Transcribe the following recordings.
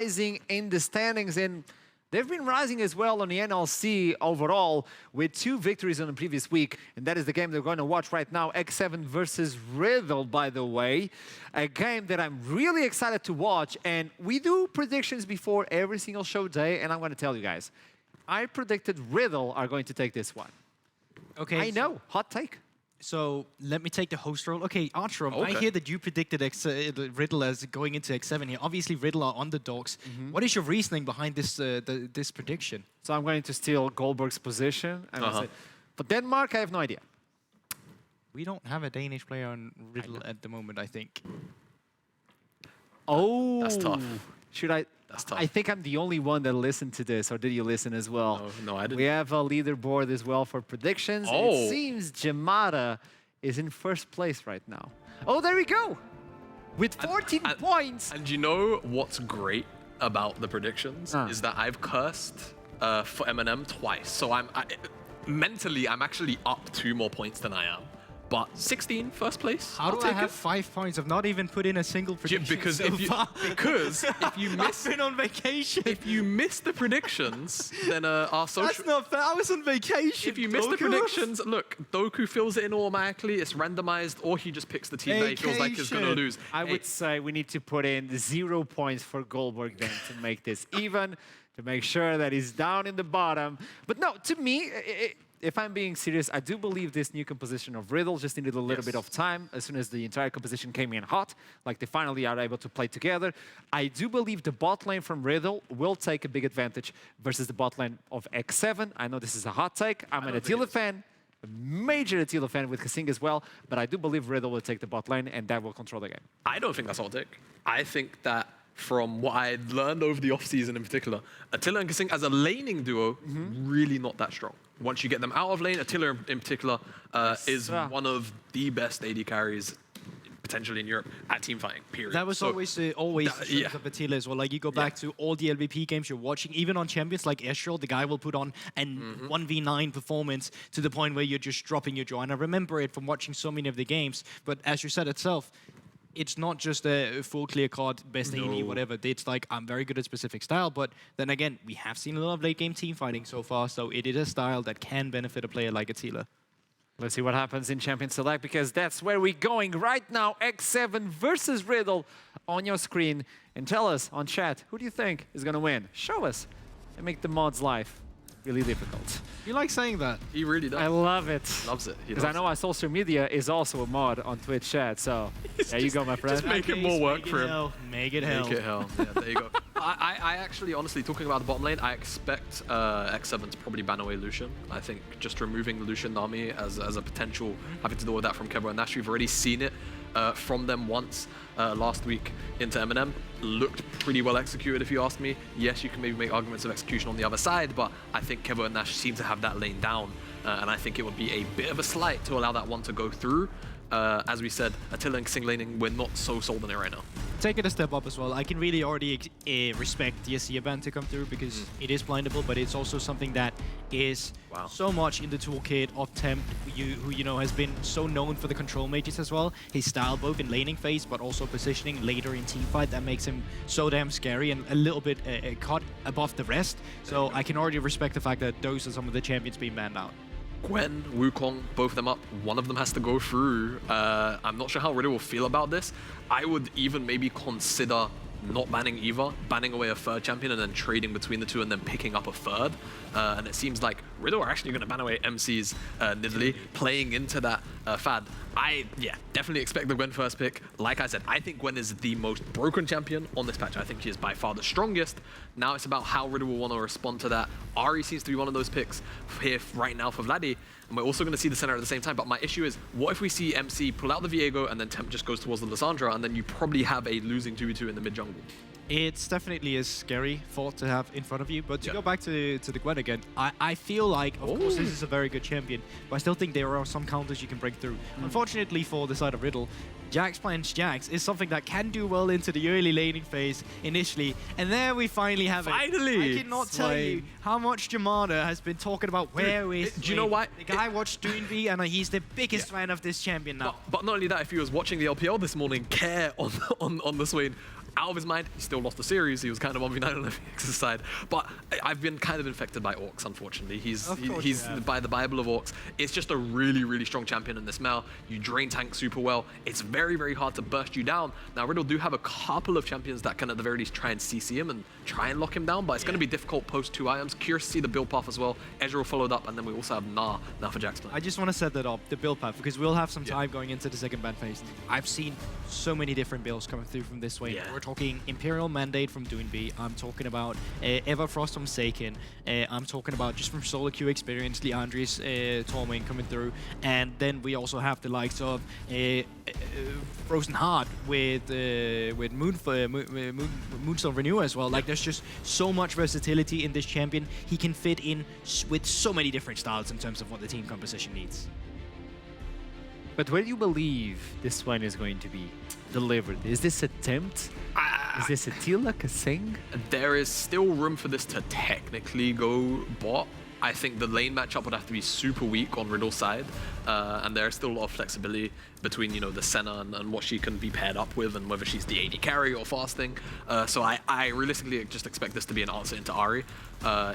rising in the standings, and they've been rising as well on the NLC overall with 2 victories on the previous week, and that is the game they're going to watch right now, X7 versus Riddle, by the way. A game that I'm really excited to watch, and we do predictions before every single show day, and I'm going to tell you guys, I predicted Riddle are going to take this one. Okay. I know, hot take. So let me take the host role. Okay, Archer, I hear that you predicted Riddle as going into X7 here. Obviously, Riddle are underdogs. What is your reasoning behind this this prediction? So I'm going to steal Goldberg's position. And say, but Denmark, I have no idea. We don't have a Danish player on Riddle at the moment, I think. Oh. That's tough. Should I? That's tough. I think I'm the only one that listened to this, or did you listen as well? No, I didn't. We have a leaderboard as well for predictions. Oh. It seems Jamada is in first place right now. Oh, there we go. With 14 points. And you know what's great about the predictions is that I've cursed for Eminem twice. So mentally, I'm actually up 2 more points than I am. But 16, first place. How do I have 5 points? I've not even put in a single prediction Because so if you far. because if you miss I've been on vacation. if you miss the predictions, then our social. That's not fair. I was on vacation. If you miss the Doku. predictions, look, Doku fills it in automatically. It's randomized, or he just picks the team that he feels like is going to lose. I would say we need to put in 0 points for Goldberg then to make this even, to make sure that he's down in the bottom. But no, to me, if I'm being serious, I do believe this new composition of Riddle just needed a little bit of time. As soon as the entire composition came in hot, like they finally are able to play together, I do believe the bot lane from Riddle will take a big advantage versus the bot lane of X7. I know this is a hot take. I'm an Attila fan, a major Attila fan with Kasing as well, but I do believe Riddle will take the bot lane and that will control the game. I don't think that's hot take. I think that from what I learned over the offseason in particular, Attila and Kasing as a laning duo, really not that strong. Once you get them out of lane, Attila in particular is one of the best AD carries potentially in Europe at teamfighting, period. That was always the strength of Attila as well. Like, you go back to all the LVP games you're watching, even on champions like Ezreal, the guy will put on a 1v9 performance to the point where you're just dropping your jaw. And I remember it from watching so many of the games. But as you said itself, it's not just a full clear-cut best AD, whatever. It's like, I'm very good at specific style, but then again, we have seen a lot of late-game team fighting so far, so it is a style that can benefit a player like Attila. Let's see what happens in Champion Select, because that's where we're going right now. X7 versus Riddle on your screen. And tell us on chat, who do you think is going to win? Show us and make the mod's life really difficult. You like saying that? He really does. I love it. Loves it. Because I know our social media is also a mod on Twitch chat, so there you go, my friend. Just make it more work for him. Make it hell. Make it hell. Yeah, there you go. I actually, honestly, talking about the bottom lane, I expect X7 to probably ban away Lucian. I think just removing the Lucian army as a potential, having to deal with that from Kevo and Nash, we've already seen it from them once last week into Eminem. Looked pretty well executed, if you ask me. Yes, you can maybe make arguments of execution on the other side, but I think Kevo and Nash seem to have that lane down, and I think it would be a bit of a slight to allow that one to go through. As we said, Attila and Kasing laning, we're not so sold on it right now. Take it a step up as well. I can really already respect the Asia ban to come through because it is blindable, but it's also something that is so much in the toolkit of Temp, who you know has been so known for the control mages as well. His style both in laning phase, but also positioning later in teamfight, that makes him so damn scary and a little bit caught above the rest. So I can already respect the fact that those are some of the champions being banned out. Gwen, Wukong, both of them up. One of them has to go through. I'm not sure how Riddle will feel about this. I would even maybe consider not banning either, banning away a third champion and then trading between the two and then picking up a third. And it seems like Riddle are actually going to ban away MC's Nidalee, playing into that fad. I definitely expect the Gwen first pick. Like I said, I think Gwen is the most broken champion on this patch. I think she is by far the strongest. Now it's about how Riddle will want to respond to that. Ahri seems to be one of those picks here right now for Vladdy. And we're also going to see the center at the same time. But my issue is, what if we see MC pull out the Viego and then Temp just goes towards the Lissandra, and then you probably have a losing 2v2 in the mid jungle? It's definitely a scary thought to have in front of you, but to go back to the Gwen again, I feel like, of course, this is a very good champion, but I still think there are some counters you can break through. Unfortunately for the side of Riddle, Jax plans Jax is something that can do well into the early laning phase initially, and there we finally have it. I cannot tell you how much Jamada has been talking about where is do you know why? The guy watched Doonby, and he's the biggest fan of this champion now. But not only that, if he was watching the LPL this morning, Care on the Swain, out of his mind. He still lost the series. He was kind of 1v9 on FX's side. But I've been kind of infected by Orcs, unfortunately. He's by the Bible of Orcs. It's just a really, really strong champion in this Mel. You drain tank super well. It's very, very hard to burst you down. Now, Riddle do have a couple of champions that can at the very least try and CC him and try and lock him down, but it's going to be difficult post 2 items. Curious to see the build path as well. Ezreal followed up, and then we also have now for Jackson. I just want to set that up, the build path, because we'll have some time going into the second ban phase. I've seen so many different builds coming through from this way. Yeah. We're talking Imperial Mandate from Doonby. I'm talking about Everfrost from Seiken. I'm talking about just from solo queue experience, Leandri's Tormain coming through. And then we also have the likes of Frozen Heart with Moonstone Renewer as well. Like, there's just so much versatility in this champion. He can fit in with so many different styles in terms of what the team composition needs. But where do you believe this one is going to be delivered? Is this a Tempt? Is this Attila, Kasing? There is still room for this to technically go bot. I think the lane matchup would have to be super weak on Riddle's side, and there's still a lot of flexibility between, you know, the Senna and what she can be paired up with, and whether she's the AD carry or fasting. So I realistically just expect this to be an answer into Ahri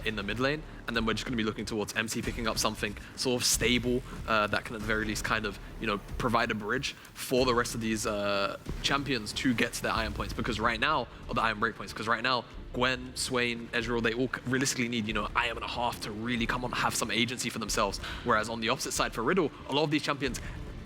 in the mid lane, and then we're just going to be looking towards MC picking up something sort of stable that can at the very least kind of, you know, provide a bridge for the rest of these champions to get to their iron points, because right now, or the iron break points, because right now, Gwen, Swain, Ezreal, they all realistically need, you know, IM and a half to really come on, have some agency for themselves. Whereas on the opposite side for Riddle, a lot of these champions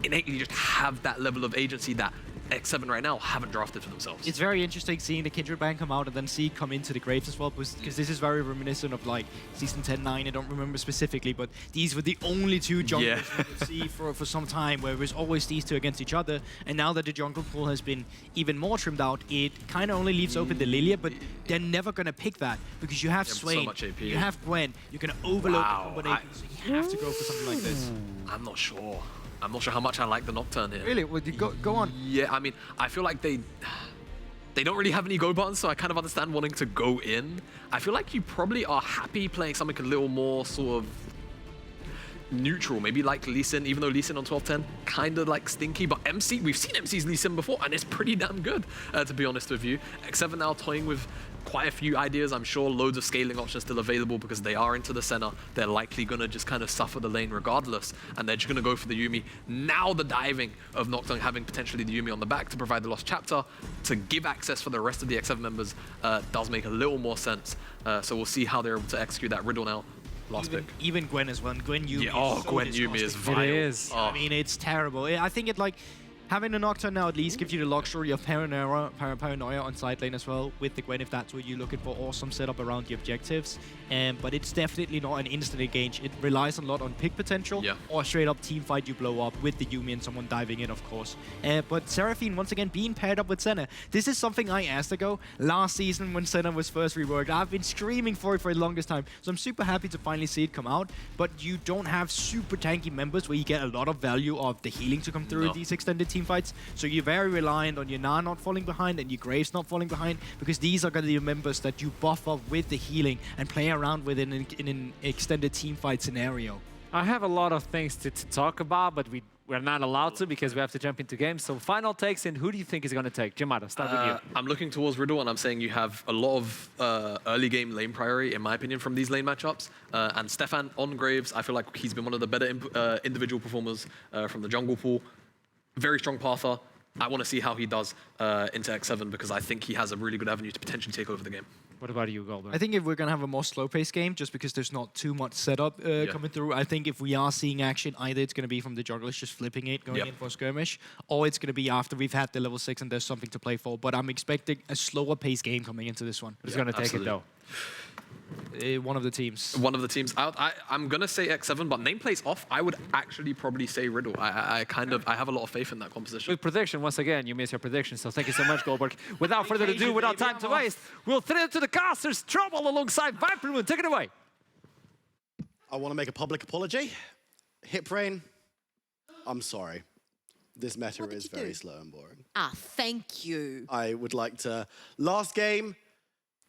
innately just have that level of agency that X7 right now haven't drafted for themselves. It's very interesting seeing the Kindred Band come out and then see come into the Graves as well, because this is very reminiscent of like Season 10-9, I don't remember specifically, but these were the only two junglers we could see for some time, where it was always these two against each other, and now that the jungle pool has been even more trimmed out, it kind of only leaves open the Lilia, but they're never going to pick that, because you have Swain, so much AP. you have Gwen, you're going to overload the combination, so you have to go for something like this. I'm not sure. I'm not sure how much I like the Nocturne here. Really? Well, go on. Yeah, I mean, I feel like they don't really have any go buttons, so I kind of understand wanting to go in. I feel like you probably are happy playing something a little more sort of neutral, maybe like Lee Sin, even though Lee Sin on 12-10 kind of like stinky, but MC, we've seen MC's Lee Sin before, and it's pretty damn good, to be honest with you. X7 now toying with quite a few ideas. I'm sure loads of scaling options still available because they are into the center. They're likely going to just kind of suffer the lane regardless, and they're just going to go for the Yuumi. Now the diving of Nocturne having potentially the Yuumi on the back to provide the lost chapter, to give access for the rest of the X7 members does make a little more sense. So we'll see how they're able to execute that Riddle now. Last pick. Even Gwen as well. And Gwen Yuumi is so Gwen Yuumi is vile. It is. I mean, it's terrible. I think it like having the Nocturne now at least gives you the luxury of paranoia on side lane as well with the Gwen, if that's what you're looking for. Awesome setup around the objectives. But it's definitely not an instant engage. It relies a lot on pick potential or straight up team fight you blow up with the Yuumi and someone diving in, of course. But Seraphine, once again, being paired up with Senna. This is something I asked ago last season when Senna was first reworked. I've been screaming for it for the longest time. So I'm super happy to finally see it come out. But you don't have super tanky members where you get a lot of value of the healing to come through these extended team fights. So you're very reliant on your Na not falling behind and your Graves not falling behind, because these are going to be members that you buff up with the healing and play around with in an extended team fight scenario. I have a lot of things to talk about, but we're not allowed to because we have to jump into games. So final takes, and who do you think is going to take? Jimada, start with you. I'm looking towards Riddle, and I'm saying you have a lot of early game lane priority, in my opinion, from these lane matchups. And Stefan on Graves, I feel like he's been one of the better individual performers from the jungle pool. Very strong pather. I want to see how he does into X7, because I think he has a really good avenue to potentially take over the game. What about you, Goldberg? I think if we're going to have a more slow-paced game, just because there's not too much setup coming through, I think if we are seeing action, either it's going to be from the junglers just flipping it, going in for a skirmish, or it's going to be after we've had the level 6 and there's something to play for. But I'm expecting a slower-paced game coming into this one. Who's going to take it, though? One of the teams. One of the teams. I'm going to say X7, but nameplate's off. I would actually probably say Riddle. I have a lot of faith in that composition. With prediction, once again, you missed your prediction, so thank you so much, Goldberg. Without further ado, without time to waste, we'll throw it to the casters. Trouble alongside Viper Moon. Take it away. I want to make a public apology. Hip Rain, I'm sorry. This meta is very slow and boring. Ah, thank you. I would like to... Last game,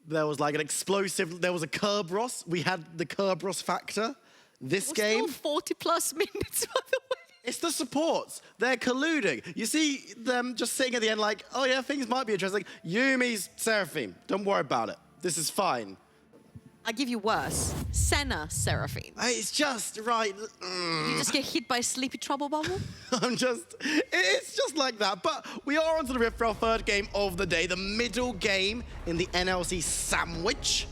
there was like an explosive... There was a Kerberos. We had the Kerberos factor. This game... Still 40+ minutes, by the way. It's the supports. They're colluding. You see them just sitting at the end like, oh yeah, things might be interesting. Yumi's Seraphine. Don't worry about it. This is fine. I give you worse. Senna Seraphine. It's just right. You just get hit by a sleepy trouble bubble? It's just like that. But we are on to the rift for our third game of the day. The middle game in the NLC sandwich.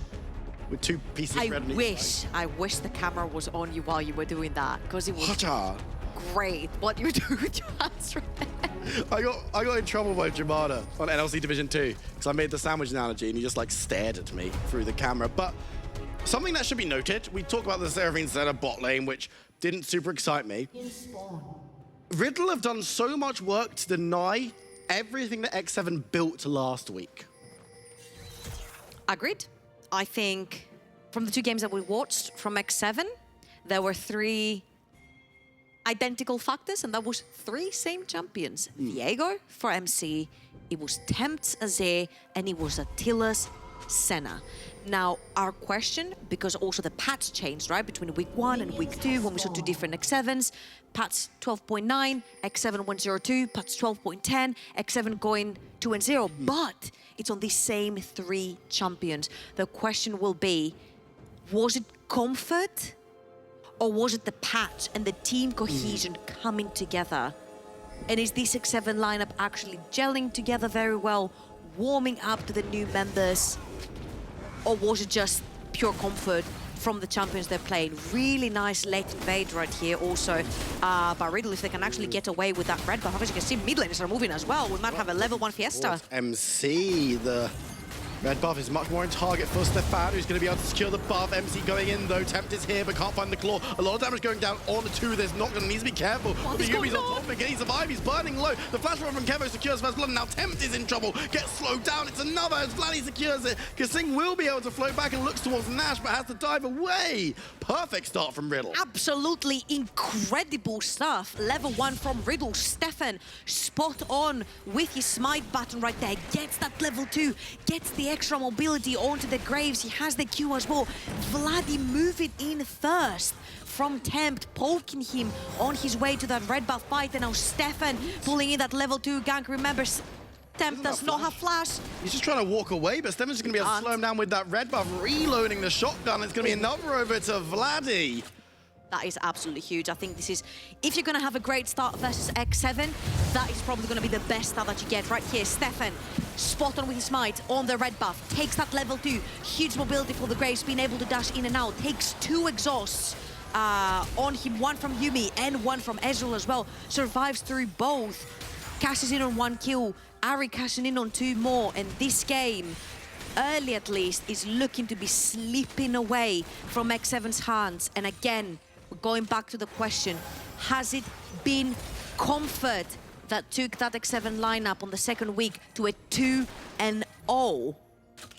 With 2 pieces of bread on each side. I wish the camera was on you while you were doing that. Because it was Hata. great what you do with your hands right there. I got in trouble by Jamada on NLC Division 2 because I made the sandwich analogy and he just like stared at me through the camera. But something that should be noted, we talk about the Seraphine Zeta bot lane, which didn't super excite me. Riddle have done so much work to deny everything that X7 built last week. Agreed. I think from the 2 games that we watched from X7, there were 3 identical factors, and that was 3 same champions. Viego for MC, it was Tempt's Azir, and it was Attila's Senna. Now, our question, because also the patch changed, right, between week 1 and week 2, when we saw 2 different X7s, patch 12.9, X7 went 0-2, patch 12.10, X7 going 2-0, but it's on the same 3 champions. The question will be, was it comfort, or was it the patch and the team cohesion coming together? And is this X7 lineup actually gelling together very well, warming up to the new members? Or was it just pure comfort from the champions they're playing? Really nice late invade right here also by Riddle, if they can actually get away with that red buff. As you can see, mid laners are moving as well. We might have a level 1 Fiesta. MC, the red buff is much more in target for Stefan, who's going to be able to secure the buff. MC going in though, Tempt is here but can't find the claw. A lot of damage going down on the 2. There's not going to need to be careful. But the Yumi's on top of it, can he survive? He's burning low. The flash from Kevo secures first blood, and now Tempt is in trouble. Gets slowed down. It's another as Vladdy secures it. Kasing will be able to float back and looks towards Nash, but has to dive away. Perfect start from Riddle. Absolutely incredible stuff. Level 1 from Riddle. Stefan, spot on with his smite button right there. Gets that level 2, gets the extra mobility onto the Graves. He has the Q as well. Vladdy moving in first from Tempt, poking him on his way to that red buff fight. And now Stefan pulling in that level 2 gank. Remember, Tempt does not have flash. He's just trying to walk away, but Stefan's just going to be able to slow him down with that red buff, reloading the shotgun. It's going to be another over to Vladdy. That is absolutely huge. I think this is, if you're going to have a great start versus X7, that is probably going to be the best start that you get right here. Stefan, spot on with his smite on the red buff, takes that level 2, huge mobility for the Graves, being able to dash in and out, takes 2 exhausts on him, 1 from Yumi and 1 from Ezreal as well, survives through both, cashes in on 1 kill, Ari cashing in on 2 more, and this game, early at least, is looking to be slipping away from X7's hands. And again, we're going back to the question, has it been comfort that took that X7 lineup on the 2nd week to a 2-0?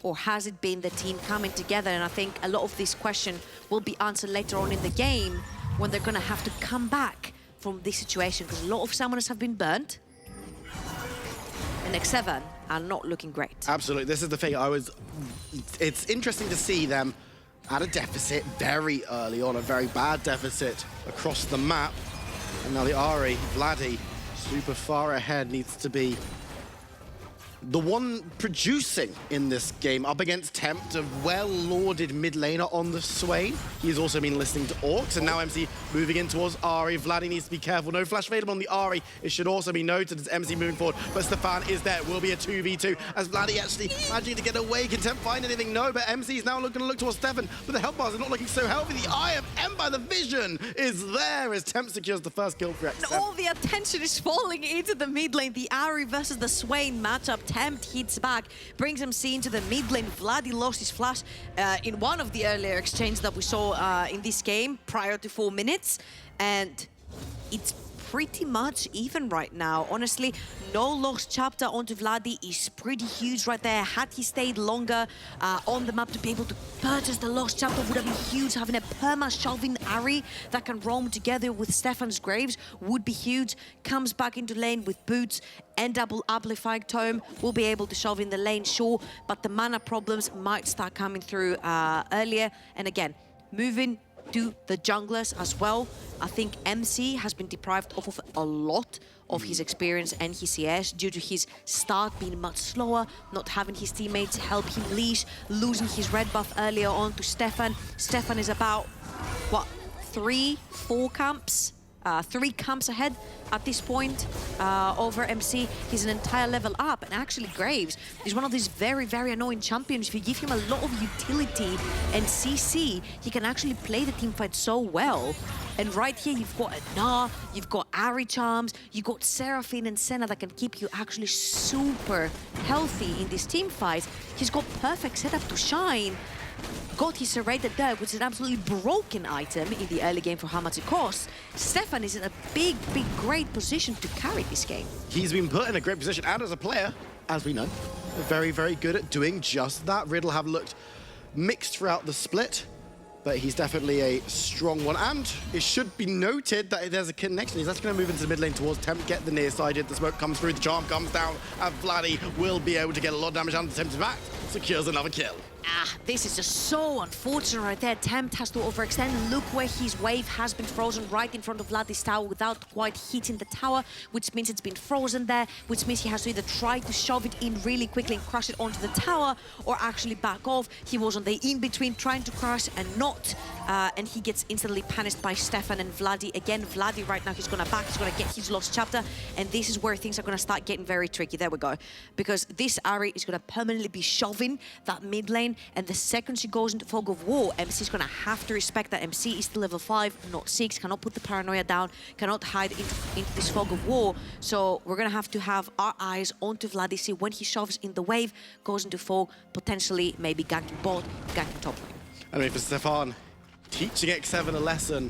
Or has it been the team coming together? And I think a lot of this question will be answered later on in the game when they're gonna have to come back from this situation, because a lot of summoners have been burnt. And X7 are not looking great. Absolutely, this is the thing. It's interesting to see them at a deficit very early on, a very bad deficit across the map. And now the Ari, Vladdy, super far ahead, needs to be the one producing in this game up against Tempt, a well-lauded mid laner on the Swain. He's also been listening to Orcs, and now MC moving in towards Ari. Vladdy needs to be careful. No flash available on the Ari. It should also be noted as MC moving forward, but Stefan is there. It will be a 2v2 as Vladdy actually managing to get away. Can Tempt find anything? No, but MC is now going to look towards Stefan, but the health bars are not looking so healthy. The Eye of Ember, the vision, is there as Tempt secures the first kill for X7. And all the attention is falling into the mid lane. The Ari versus the Swain matchup. Tempt hits back, brings MC into the mid lane. Vladdy lost his flash in one of the earlier exchanges that we saw in this game prior to 4 minutes. And it's pretty much even right now. Honestly, no lost chapter onto Vladdy is pretty huge right there. Had he stayed longer on the map to be able to purchase the lost chapter would have been huge. Having a perma-shoving Ari that can roam together with Stefan's Graves would be huge. Comes back into lane with boots and double amplifying tome. Will be able to shove in the lane, sure, but the mana problems might start coming through earlier. And again, moving to the junglers as well. I think MC has been deprived of a lot of his experience and his CS due to his start being much slower, not having his teammates help him leash, losing his red buff earlier on to Stefan. Stefan is about, what, 3-4 camps? 3 camps ahead at this point over MC. He's an entire level up, and actually Graves is one of these very, very annoying champions. If you give him a lot of utility and CC, he can actually play the teamfight so well. And right here, you've got Nah, you've got Ari Charms, you've got Seraphine and Senna that can keep you actually super healthy in these team fights. He's got perfect setup to shine. Got his serrated there, which is an absolutely broken item in the early game for how much it costs. Stefan is in a big, great position to carry this game. He's been put in a great position, and as a player, as we know, very, very good at doing just that. Riddle have looked mixed throughout the split, but he's definitely a strong one. And it should be noted that there's a connection. He's actually going to move into the mid lane towards Tempt, get the near side. The smoke comes through, the charm comes down, and Vladdy will be able to get a lot of damage on the Tempt's back. Secures another kill. This is just so unfortunate right there. Tempt has to overextend. Look where his wave has been frozen right in front of Vladdy's tower without quite hitting the tower, which means it's been frozen there, which means he has to either try to shove it in really quickly and crush it onto the tower, or actually back off. He was on the in-between trying to crush and not, and he gets instantly punished by Stefan and Vladdy. Again, Vladdy right now, he's gonna back, he's gonna get his lost chapter, and this is where things are gonna start getting very tricky. There we go. Because this Ari is gonna permanently be shoving that mid lane, and the second she goes into Fog of War, MC is going to have to respect that. MC is still level 5, not 6, cannot put the paranoia down, cannot hide into this Fog of War. So we're going to have our eyes onto Vladdy, see when he shoves in the wave, goes into Fog, potentially maybe ganking bot, ganking top lane. I mean, for Stefan, teaching X7 a lesson.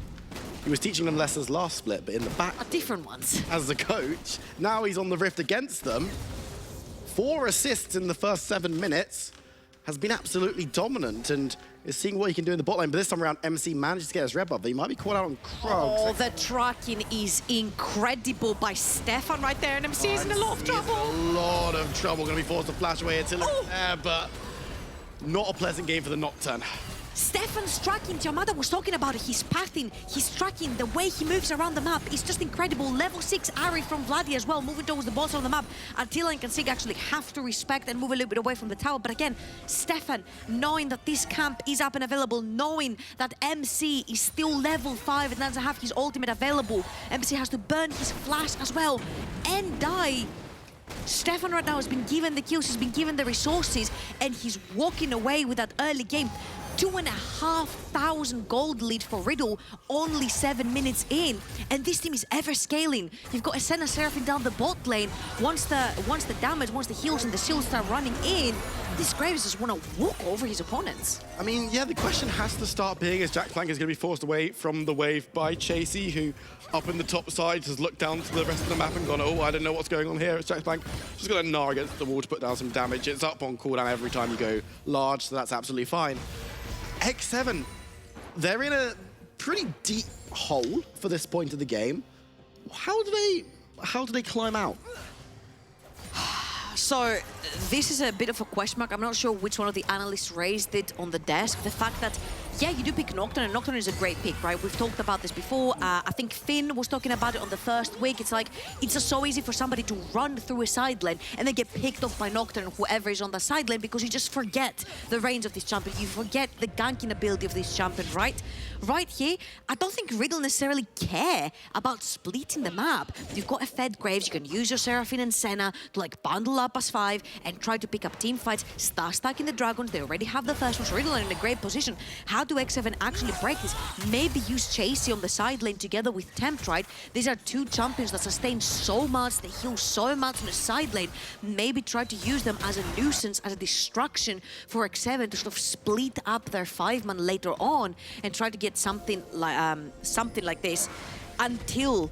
He was teaching them lessons last split, but in the back. Different ones. As the coach, now he's on the rift against them. 4 assists in the first 7 minutes. Has been absolutely dominant and is seeing what he can do in the bot lane. But this time around, MC manages to get his red buff. He might be caught out on Krog. Oh, the tracking is incredible by Stefan right there, and MC is in a lot of trouble. A lot of trouble. Going to be forced to flash away Attila there, but not a pleasant game for the Nocturne. Stefan's tracking, Yamada was talking about it, his pathing, his tracking, the way he moves around the map is just incredible. Level 6 Ari from Vladdy as well, moving towards the bottom of the map. Attila and Kansig actually have to respect and move a little bit away from the tower. But again, Stefan, knowing that this camp is up and available, knowing that MC is still level 5 and doesn't have his ultimate available, MC has to burn his flash as well and die. Stefan right now has been given the kills, he's been given the resources, and he's walking away with that early game. 2,500 gold lead for Riddle, only 7 minutes in, and this team is ever scaling. You've got Senna Seraphine down the bot lane. Once the damage, once the heals and the shields start running in, this Graves just want to walk over his opponents. I mean, yeah, the question has to start being as Jack Plank is going to be forced away from the wave by Chasey, who up in the top side has looked down to the rest of the map and gone, oh, I don't know what's going on here. It's Jack Plank just got to gnaw against the wall to put down some damage. It's up on cooldown every time you go large, so that's absolutely fine. X7, they're in a pretty deep hole for this point of the game. How do they climb out? So this is a bit of a question mark. I'm not sure which one of the analysts raised it on the desk. The fact that, yeah, you do pick Nocturne, and Nocturne is a great pick, right? We've talked about this before. I think Finn was talking about it on the first week. It's like, it's just so easy for somebody to run through a side lane and then get picked off by Nocturne, whoever is on the side lane, because you just forget the range of this champion. You forget the ganking ability of this champion, right? Right here, I don't think Riddle necessarily care about splitting the map. You've got a fed Graves, you can use your Seraphine and Senna to like bundle up as 5 and try to pick up team fights, start stacking the dragons. They already have the first one, so Riddle are in a great position. How do X7 actually break this? Maybe use Chasey on the side lane together with Tempt, right? These are 2 champions that sustain so much, they heal so much on the side lane. Maybe try to use them as a nuisance, as a distraction for X7 to sort of split up their 5-man later on and try to get something like this until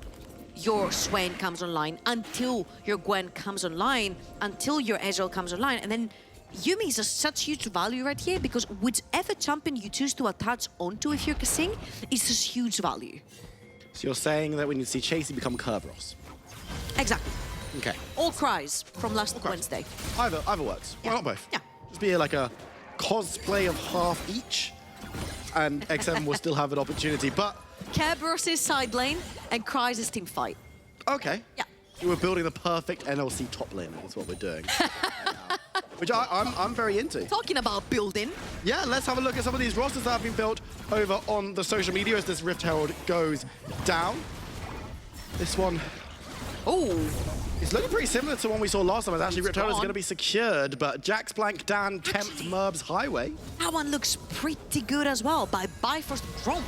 your Swain comes online, until your Gwen comes online, until your Ezreal comes online, and then Yuumi is just such huge value right here because whichever champion you choose to attach onto if you're Kasing is just huge value. So you're saying that we need to see Chasey become Kerberos? Exactly. Okay. All cries from last Wednesday. Either works. Yeah. Why not both? Yeah. Just be like a cosplay of half each. and X7 will still have an opportunity. But Kerberos' side lane and Crysis team fight. okay. Yeah. We're building the perfect NLC top lane, is what we're doing. Which I'm very into. Talking about building. Yeah, let's have a look at some of these rosters that have been built over on the social media as this Rift Herald goes down. This one Oh, is looking pretty similar to one we saw last time. It's actually Rift Herald is gone. going to be secured, but Jax, Blank, Dan, Tempt, Actually- Merbs, Highway. that one looks pretty good as well by Bifrost Romp.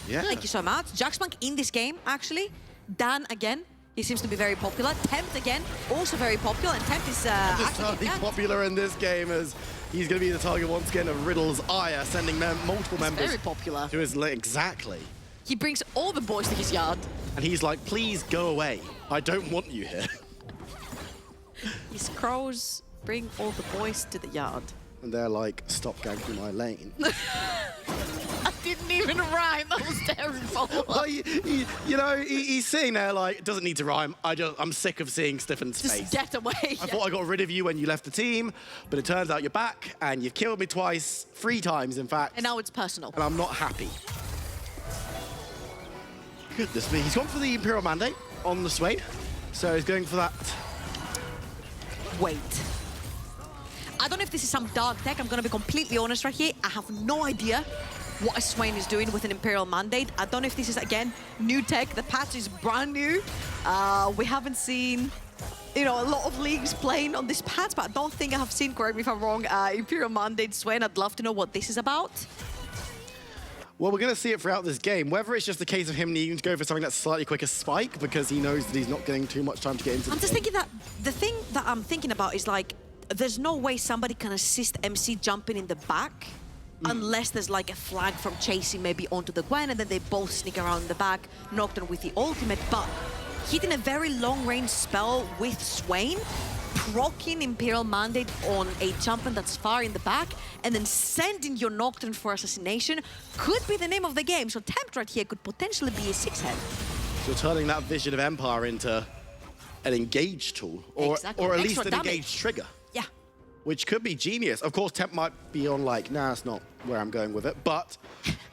Yeah. Thank you so much. Jaxbank in this game, actually. Dan again, he seems to be very popular. Tempt again, also very popular. And Tempt is actually Certainly popular in this game as he's going to be the target once again of Riddle's ire, sending multiple members very popular. to his lane. Exactly. He brings all the boys to his yard. And he's like, please go away. I don't want you here. His crows bring all the boys to the yard. And they're like, stop ganking my lane. I didn't even rhyme. That was terrible. Well, you know, he's sitting there like, it doesn't need to rhyme. I'm sick of seeing Stefan's face. Just get away. I thought I got rid of you when you left the team, but it turns out you're back and you've killed me twice, 3 times in fact. And now it's personal. And I'm not happy. Goodness me, he's gone for the Imperial Mandate on the Swain. So he's going for that. Wait. I don't know if this is some dark tech. I'm going to be completely honest right here. I have no idea what a Swain is doing with an Imperial Mandate. I don't know if this is, again, new tech. The patch is brand new. We haven't seen, you know, a lot of leagues playing on this patch, but I don't think I have seen, correct me if I'm wrong, Imperial Mandate Swain. I'd love to know what this is about. Well, we're going to see it throughout this game. Whether it's just a case of him needing to go for something that's slightly quicker spike because he knows that he's not getting too much time to get into the I'm just game. thinking that the thing that I'm thinking about is like, there's no way somebody can assist MC jumping in the back unless there's like a flag from chasing maybe onto the Gwen and then they both sneak around the back, Nocturne with the ultimate. But hitting a very long-range spell with Swain, proccing Imperial Mandate on a champion that's far in the back, and then sending your Nocturne for assassination could be the name of the game. So Tempt right here could potentially be a 6-head. So turning that Vision of Empire into an engage tool, or Exactly. or at least Extra an damage. engage trigger, Yeah. which could be genius. Of course, Temp might be on like, nah, that's not where I'm going with it, but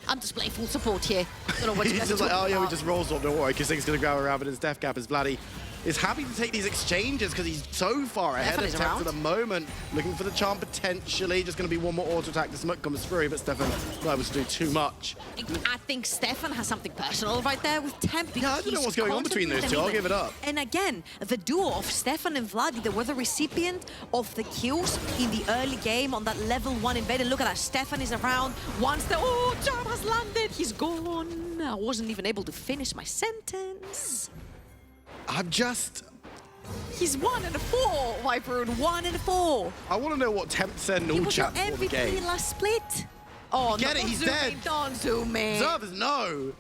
I'm just playing full support here. Don't know what you he's guys just are like, oh talking yeah, we about. just roll swap, don't worry, because things going to grab around, but his Death Gap is Vladdy is happy to take these exchanges because he's so far ahead of Stefan is Temp around. at the moment, looking for the charm potentially. Just going to be one more auto attack. The smoke comes through, but Stefan not able to do too much. I think Stefan has something personal right there with Temp. Yeah, I don't know what's going on between those two. I'll give it up. And again, the duo of Stefan and Vladdy, they were the recipient of the kills in the early game on that level 1 invader. Look at that, Stefan is around. Once the charm has landed, he's gone. I wasn't even able to finish my sentence. I'm just... He's 1 and 4, Viperun, 1 and 4. I want to know what Temp said in He all was your chat before the MVP game. last split. Oh, Get no, it, don't he's zoom dead. in, don't zoom in. Observers, no!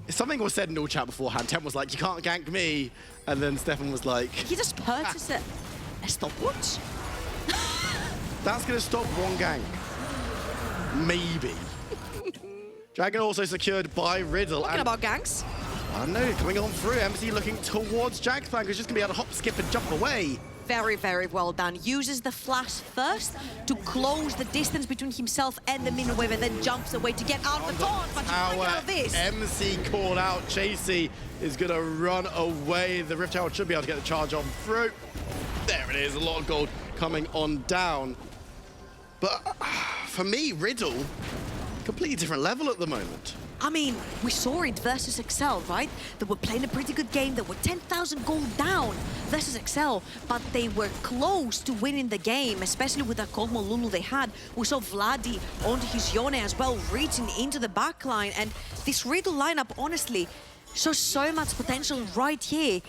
Something was said in all chat beforehand. Temp was like, you can't gank me. And then Stefan was like, He just purchased a stopwatch. that's going to stop one gank. Maybe. Dragon also secured by Riddle. Talking and about ganks. I don't know, coming on through. MC looking towards Jack's flank, who's just going to be able to hop, skip, and jump away. Very, very well done. Uses the flash first to close the distance between himself and the minion wave, and then jumps away to get out of the taunt. But you can't get out of this. MC called out. Chasey is going to run away. The Rift Herald should be able to get the charge on through. There it is, a lot of gold coming on down. But for me, Riddle, completely different level at the moment. I mean, we saw it versus Excel, right? They were playing a pretty good game. They were 10,000 gold down versus Excel, but they were close to winning the game, especially with that Kog'Maw Lulu they had. We saw Vladdy onto his Yone as well, reaching into the backline. And this Riddle lineup, honestly, shows so much potential right here.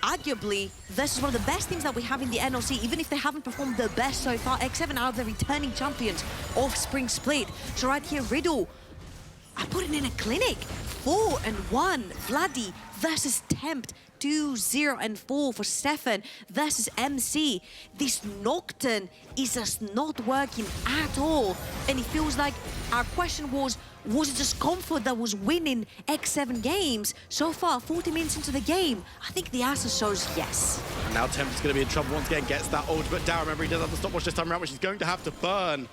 Arguably, this is one of the best teams that we have in the NLC, even if they haven't performed the best so far. X7 are the returning champions of Spring Split. So right here, Riddle, I put it in a clinic. 4-1, Vladdy versus Tempt. 2-0-4 for Stefan versus MC. This Nocturne is just not working at all. And it feels like our question was it just Comfort that was winning X7 games? So far, 40 minutes into the game, I think the answer shows yes. And now Tempt's going to be in trouble once again, gets that ultimate down. Remember, he does have the stopwatch this time around, which he's going to have to burn.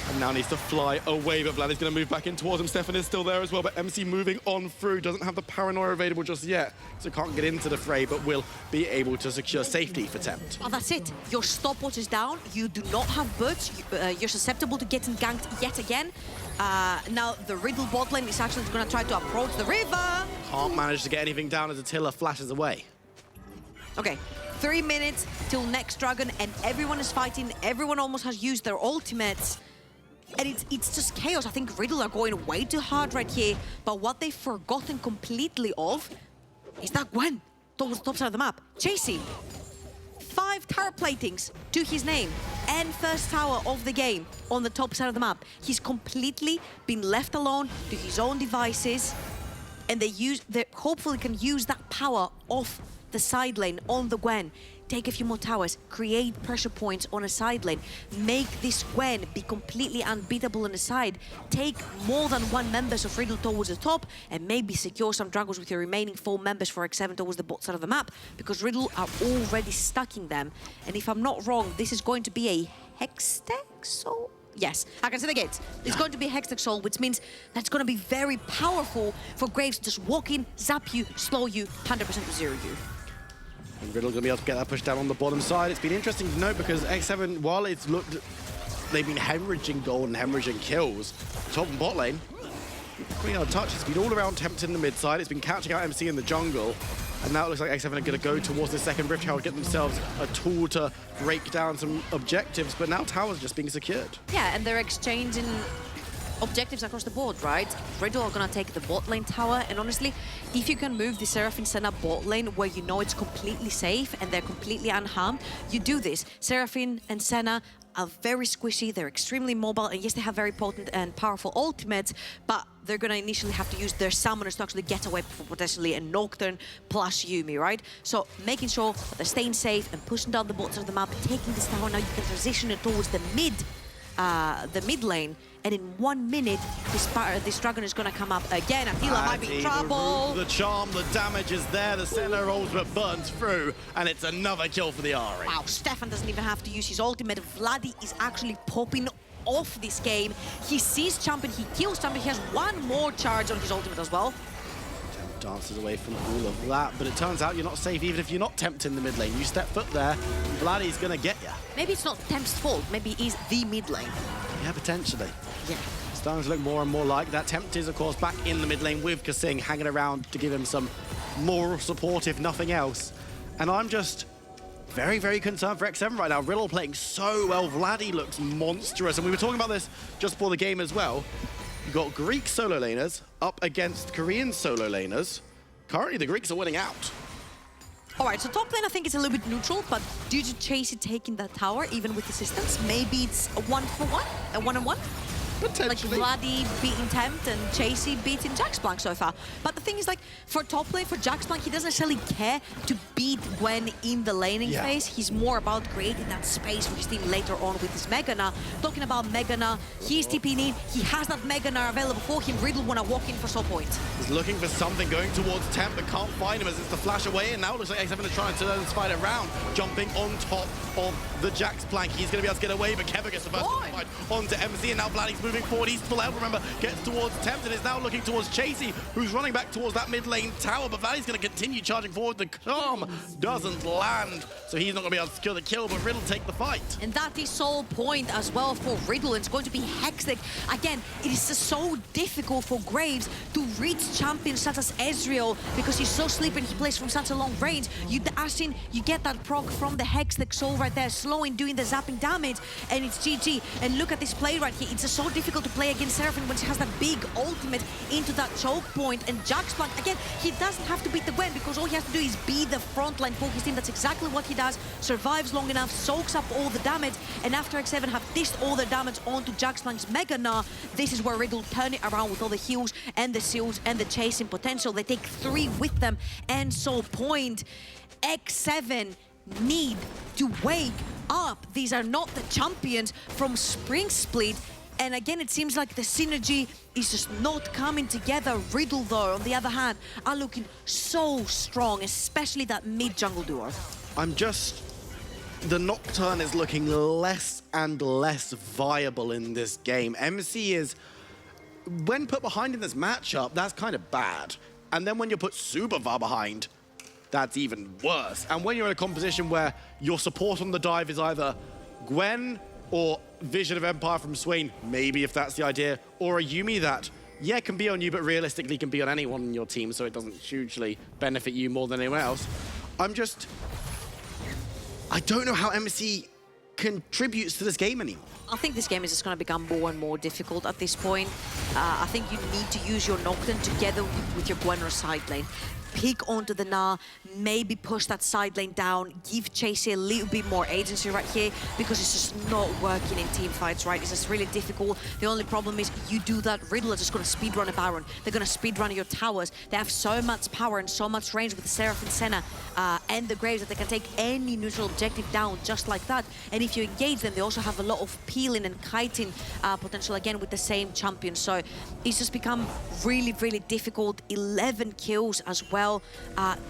And now needs to fly away, but Vlad is going to move back in towards him. Stefan is still there as well, but MC moving on through. Doesn't have the paranoia available just yet, so can't get into the fray, but will be able to secure safety for Tempt. Oh, that's it. Your stopwatch is down. You do not have boots. You're susceptible to getting ganked yet again. Now the Riddle bot lane is actually going to try to approach the river. Can't manage to get anything down as Attila flashes away. Okay, 3 minutes till next dragon, and everyone is fighting. Everyone almost has used their ultimates. And it's just chaos. I think Riddle are going way too hard right here. But what they've forgotten completely of is that Gwen towards the top side of the map. Chasey, 5 tower platings to his name and first tower of the game on the top side of the map. He's completely been left alone to his own devices, and they hopefully can use that power off the side lane on the Gwen. Take a few more towers, create pressure points on a side lane, make this Gwen be completely unbeatable on the side, take more than 1 members of Riddle towards the top, and maybe secure some dragons with your remaining 4 members for X7 towards the bot side of the map, because Riddle are already stacking them. And if I'm not wrong, this is going to be a Hextech Soul? Yes, I can see the gates. It's going to be a Hextech Soul, which means that's going to be very powerful for Graves to just walk in, zap you, slow you, 100% zero you. And Riddle going to be able to get that push down on the bottom side. It's been interesting to note because X7, while it's looked, they've been hemorrhaging gold and hemorrhaging kills, top and bot lane, pretty hard touch. It's been all around Tempt in the mid side. It's been catching out MC in the jungle. And now it looks like X7 are going to go towards the second Rift Tower, get themselves a tool to break down some objectives. But now towers just being secured. Yeah, and they're exchanging objectives across the board, right? Riddle are gonna take the bot lane tower, and honestly, if you can move the Seraphine Senna bot lane where you know it's completely safe and they're completely unharmed, you do this. Seraphine and Senna are very squishy, they're extremely mobile, and yes, they have very potent and powerful ultimates, but they're gonna initially have to use their summoners to actually get away from potentially a Nocturne plus Yuumi, right? So making sure that they're staying safe and pushing down the bot side of the map, taking this tower, now you can transition it towards the mid lane, and in 1 minute, this dragon is going to come up again. Attila might be in trouble. The charm, the damage is there. The Senna ultimate burns through, and it's another kill for the Ari. Wow, Stefan doesn't even have to use his ultimate. Vladdy is actually popping off this game. He sees champion, he kills champion, he has 1 more charge on his ultimate as well. Dances away from all of that, but it turns out you're not safe even if you're not Tempt in the mid lane. You step foot there, Vladdy's gonna get you. Maybe it's not Tempt's fault, maybe it is the mid lane. Yeah, potentially. Yeah. Starting to look more and more like that. Tempt is, of course, back in the mid lane with Kasing hanging around to give him some moral support, if nothing else. And I'm just very, very concerned for X7 right now. Riddle playing so well. Vladdy looks monstrous. And we were talking about this just before the game as well. You've got Greek solo laners up against Korean solo laners. Currently, the Greeks are winning out. All right, so top lane I think is a little bit neutral, but due to Chasey taking that tower, even with assistance, maybe it's a 1-for-1, a 1-on-1. Potentially. Like Vladdy beating Tempt and Chasey beating Jaxplank so far. But the thing is, like, for top lane, for Jaxplank, he doesn't necessarily care to beat Gwen in the laning phase. He's more about creating that space for his team later on with his Megana. Talking about Megana, he's TPing in, he has that Megana available for him. Riddle wanna walk in for soul point. He's looking for something, going towards Tempt, but can't find him as it's the flash away, and now it looks like X7 are trying to turn this fight around, jumping on top of the Jaxplank. He's gonna be able to get away, but Kevin gets the first fight onto MC, and now Vladdy's moving forward. He's full out, remember, gets towards Tempt and is now looking towards Chasey, who's running back towards that mid lane tower, but Vladdy's going to continue charging forward. The calm doesn't land, so he's not going to be able to secure the kill, but Riddle take the fight. And that is soul point as well for Riddle. It's going to be Hextech. Again, it is so difficult for Graves to reach champions such as Ezreal because he's so sleepy and he plays from such a long range. You dash in, you get that proc from the Hextech soul right there, slowing, doing the zapping damage, and it's GG. And look at this play right here. It's so difficult to play against Seraphine when she has that big ultimate into that choke point. And Jaxplank, again, he doesn't have to beat the Gwen because all he has to do is be the frontline for his team. That's exactly what he does. Survives long enough, soaks up all the damage, and after X7 have dished all the damage onto Jaxplank's Megana, this is where Riddle turn it around with all the heals and the seals and the chasing potential. They take 3 with them, and soul point. X7 need to wake up. These are not the champions from Spring Split. And again, it seems like the synergy is just not coming together. Riddle, though, on the other hand, are looking so strong, especially that mid-jungle duo. I'm just the Nocturne is looking less and less viable in this game. MC is, when put behind in this matchup, that's kind of bad. And then when you're put super far behind, that's even worse. And when you're in a composition where your support on the dive is either Gwen or Vision of Empire from Swain, maybe if that's the idea, or a Yuumi that, yeah, can be on you, but realistically can be on anyone in your team, so it doesn't hugely benefit you more than anyone else. I don't know how MC contributes to this game anymore. I think this game is just going to become more and more difficult at this point. I think you need to use your Nocturne together with your Gwen or side lane. Pick onto the Na, maybe push that side lane down, give Chasey a little bit more agency right here, because it's just not working in team fights, right? It's just really difficult. The only problem is you do that, Riddle are just going to speedrun a Baron. They're going to speedrun your towers. They have so much power and so much range with Seraph and Senna and the Graves that they can take any neutral objective down just like that. And if you engage them, they also have a lot of peeling and kiting potential again with the same champion. So it's just become really, really difficult. 11 kills as well.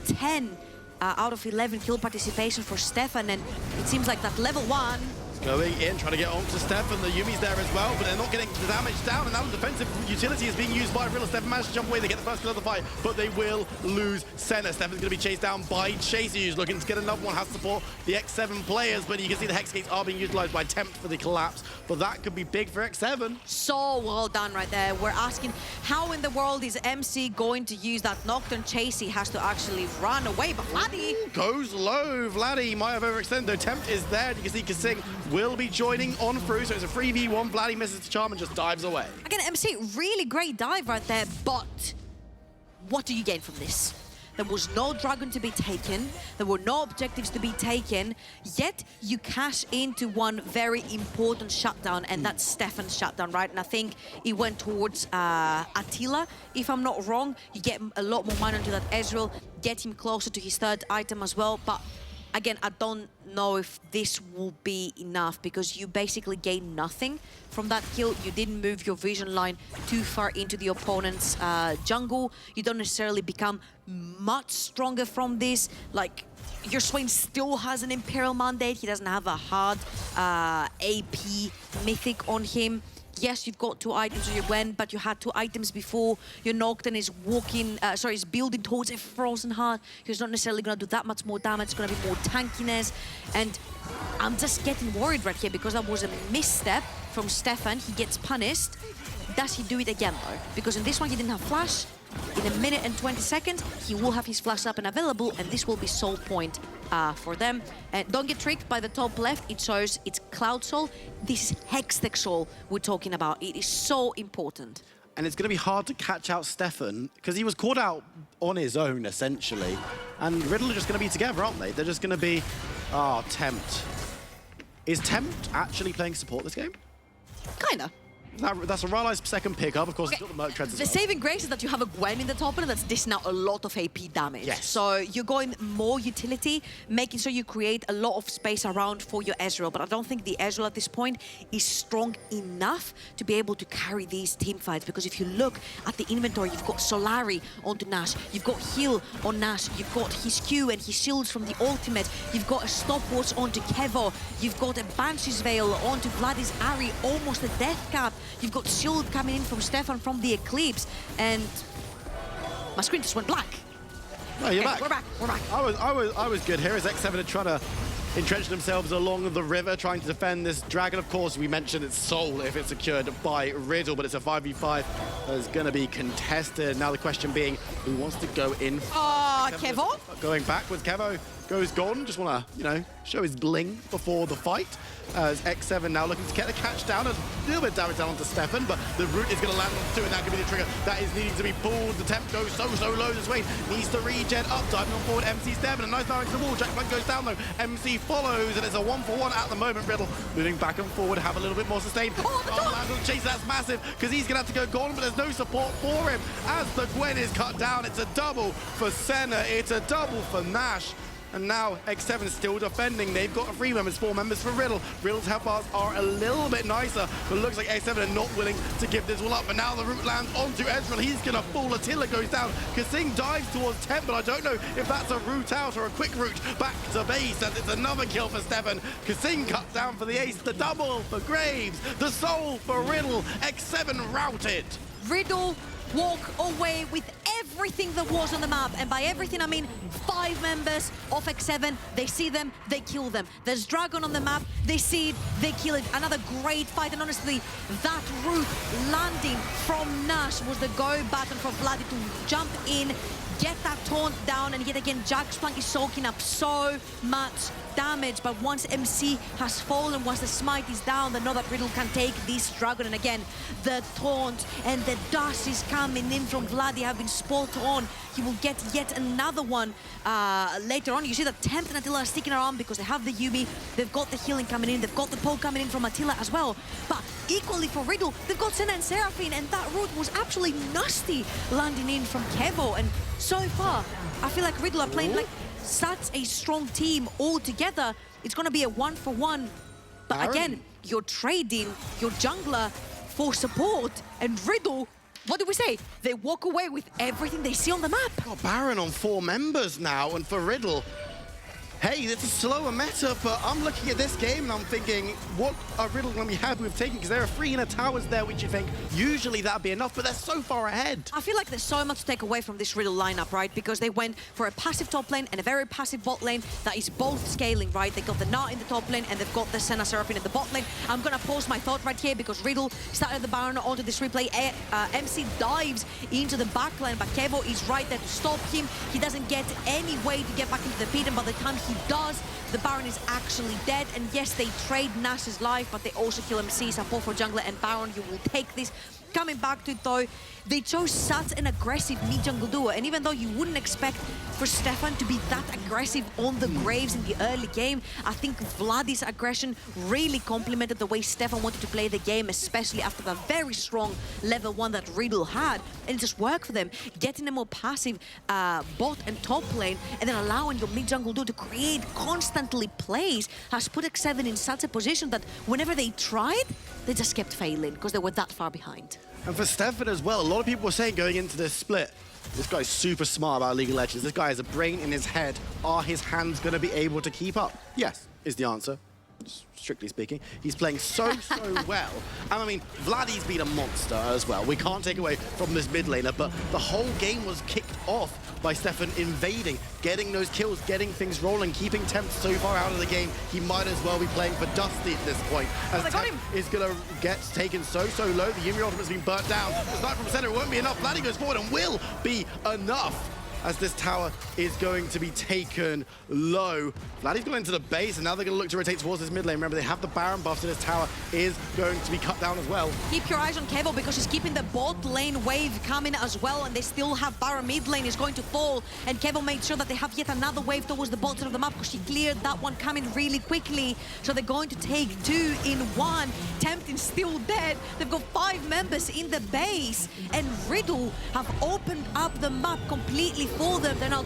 10 out of 11 kill participation for Stefan, and it seems like that level 1 going in, trying to get onto Stefan. The Yuumi's there as well, but they're not getting the damage down, and now the defensive utility is being used by Riddle. Stefan managed to jump away. They get the first kill of the fight, but they will lose Senna. Stefan's going to be chased down by Chasey, who's looking to get another one. Has to support the X7 players, but you can see the Hex Gates are being utilized by Tempt for the collapse, but that could be big for X7. So well done right there. We're asking, how in the world is MC going to use that Nocturne? Chasey has to actually run away, but Vladdy goes low. Vladdy might have overextended, though. Tempt is there. You can see Kasing will be joining on through, so it's a 3v1. Vladdy misses the charm and just dives away. Again, MC, really great dive right there, but what do you gain from this? There was no dragon to be taken, there were no objectives to be taken, yet you cash into one very important shutdown, and that's Stefan's shutdown, right? And I think it went towards Attila, if I'm not wrong. You get a lot more mana into that Ezreal, get him closer to his third item as well, but again, I don't know if this will be enough, because you basically gain nothing from that kill. You didn't move your vision line too far into the opponent's jungle. You don't necessarily become much stronger from this. Like, your Swain still has an Imperial Mandate. He doesn't have a hard AP Mythic on him. Yes, you've got 2 items on your Gwen, but you had 2 items before. Your Nocturne is is building towards a Frozen Heart. He's not necessarily going to do that much more damage. It's going to be more tankiness. And I'm just getting worried right here, because that was a misstep from Stefan. He gets punished. Does he do it again, though? Because in this one, he didn't have flash. In a minute and 20 seconds, he will have his flash up and available, and this will be soul point for them. And don't get tricked by the top left. It shows it's Cloud Soul. This is Hextech Soul we're talking about. It is so important. And it's going to be hard to catch out Stefan, because he was caught out on his own, essentially. And Riddle are just going to be together, aren't they? They're just going to be... Oh, Tempt. Is Tempt actually playing support this game? Kinda. That's a Raleig's second pickup. Of course, Okay. it's got the Merc Treads as The well. saving grace is that you have a Gwen in the top lane that's dishing out a lot of AP damage. Yes. So you're going more utility, making sure you create a lot of space around for your Ezreal. But I don't think the Ezreal at this point is strong enough to be able to carry these team fights. Because if you look at the inventory, you've got Solari onto Nash, you've got heal on Nash, you've got his Q and his shields from the ultimate, you've got a stopwatch onto Kevo, you've got a Banshee's Veil onto Vladdy's Ari, almost a death cap. You've got shield coming in from Stefan from the Eclipse, and my screen just went black. No, you're Okay, back. We're back. We're back. I was good here as X7 are trying to entrench themselves along the river, trying to defend this dragon. Of course, we mentioned it's soul if it's secured by Riddle, but it's a 5v5 that is going to be contested. Now the question being, who wants to go in? Kevo? Going backwards. Kevo goes gone. Just want to, you know, show his bling before the fight. As X7 now looking to get the catch down. A little bit of damage down onto Stefan, but the root is going to land on 2, and that could be the trigger. That is needing to be pulled. The temp goes so low. The Swain needs to regen up. Diving on forward. MC's there, but a nice damage to the wall. Jack Flank goes down, though. MC follows, and it's a 1-for-1 at the moment. Riddle moving back and forward, have a little bit more sustain. Chase, that's massive, because he's going to have to go gone, but there's no support for him. As the Gwen is cut down, it's a double for Senna. It's a double for Nash. And now X7 still defending. They've got 3 members, 4 members for Riddle. Riddle's health bars are a little bit nicer, but it looks like X7 are not willing to give this all up. But now the root lands onto Ezreal. He's going to fall. Attila goes down. Kasing dives towards 10, but I don't know if that's a route out or a quick route back to base. And it's another kill for Stefan. Kasing cuts down for the ace. The double for Graves. The soul for Riddle. X7 routed. Riddle walk away with everything that was on the map, and by everything I mean 5 members of X7. They see them, they kill them. There's Dragon on the map, they see it, they kill it. Another great fight, and honestly, that route landing from Nash was the go button for Vladdy to jump in, get that taunt down, and yet again, Jaxplank is soaking up so much damage. But once MC has fallen, once the smite is down, they know that Riddle can take this Dragon. And again, the taunt and the dust is coming in from Vladdy have been spot on. He will get yet another one later on. You see that Tempt and Attila are sticking around because they have the Yubi, they've got the healing coming in, they've got the poke coming in from Attila as well. But equally for Riddle, they've got Senna and Seraphine, and that route was absolutely nasty landing in from Kevo. And so far, I feel like Riddle are playing like such a strong team all together. It's going to be a 1-for-1. But again, you're trading your jungler for support, and Riddle, what do we say? They walk away with everything they see on the map. Got Baron on 4 members now, and for Riddle, hey, it's a slower meta, but I'm looking at this game and I'm thinking, what are Riddle going to be happy with taking? Because there are 3 inner towers there, which you think usually that'd be enough, but they're so far ahead. I feel like there's so much to take away from this Riddle lineup, right? Because they went for a passive top lane and a very passive bot lane that is both scaling, right? They got the Nart in the top lane and they've got the Senna Seraphine in the bot lane. I'm going to pause my thought right here because Riddle started the Baron onto this replay. MC dives into the back lane, but Kevo is right there to stop him. He doesn't get any way to get back into the pit, and by the time he does, the Baron is actually dead. And yes, they trade Nash's life, but they also kill MC. Support for jungler and Baron, you will take this. Coming back to it though, they chose such an aggressive mid-jungle duo, and even though you wouldn't expect for Stefan to be that aggressive on the Graves in the early game, I think Vladdy's aggression really complemented the way Stefan wanted to play the game, especially after the very strong level 1 that Riddle had, and it just worked for them. Getting a more passive bot and top lane, and then allowing your mid-jungle duo to create constantly plays has put X7 in such a position that whenever they tried, they just kept failing because they were that far behind. And for Stefan as well, a lot of people were saying going into this split, this guy's super smart about League of Legends. This guy has a brain in his head. Are his hands going to be able to keep up? Yes, is the answer. Strictly speaking, he's playing so well. And I mean, Vladdy's been a monster as well. We can't take away from this mid laner, but the whole game was kicked off by Stefan invading, getting those kills, getting things rolling, keeping Tempt so far out of the game, he might as well be playing for Dusty at this point. As Tempt is going to get taken so low, the Yumi ultimate's been burnt down. The snipe from center won't be enough. Vladdy goes forward and will be enough, as this tower is going to be taken low. Vladdy's gone into the base, and now they're going to look to rotate towards this mid lane. Remember, they have the Baron buff, so this tower is going to be cut down as well. Keep your eyes on Kevo because he's keeping the bot lane wave coming as well, and they still have Baron mid lane is going to fall, and Kevo made sure that they have yet another wave towards the bottom of the map because she cleared that one coming really quickly. So they're going to take 2 in 1. Tempt is still dead. They've got 5 members in the base, and Riddle have opened up the map completely for them. They're now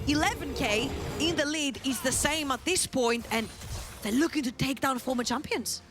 11k in the lead is the same at this point, and they're looking to take down former champions.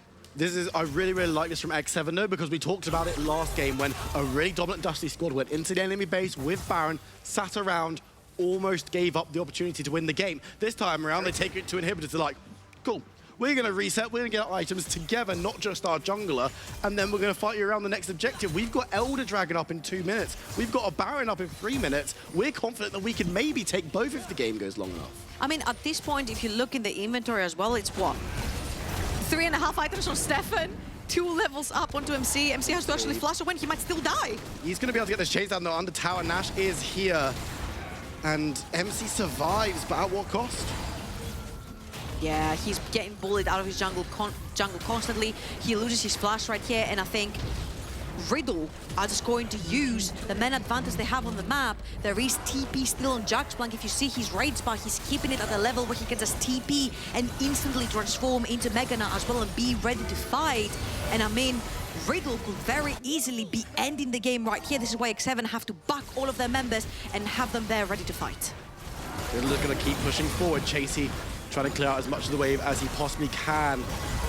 I really like this from X7 though, because we talked about it last game when a really dominant Dusty squad went into the enemy base with Baron, sat around, almost gave up the opportunity to win the game. This time around, they take it to inhibitors. They're like, cool. We're going to reset, we're going to get our items together, not just our jungler, and then we're going to fight you around the next objective. We've got Elder Dragon up in 2 minutes. We've got a Baron up in 3 minutes. We're confident that we can maybe take both if the game goes long enough. I mean, at this point, if you look in the inventory as well, it's what? 3.5 items on Stefan, 2 levels up onto MC. MC has to actually flash away, he might still die. He's going to be able to get this chase down though under tower. Nash is here, and MC survives, but at what cost? Yeah, he's getting bullied out of his jungle constantly. He loses his flash right here, and I think Riddle are just going to use the man advantage they have on the map. There is TP still on Jaxplank. If you see his rage bar, he's keeping it at a level where he can just TP and instantly transform into Mega Knight as well and be ready to fight. And I mean, Riddle could very easily be ending the game right here. This is why X7 have to back all of their members and have them there ready to fight. Riddle's going to keep pushing forward. Chasey trying to clear out as much of the wave as he possibly can.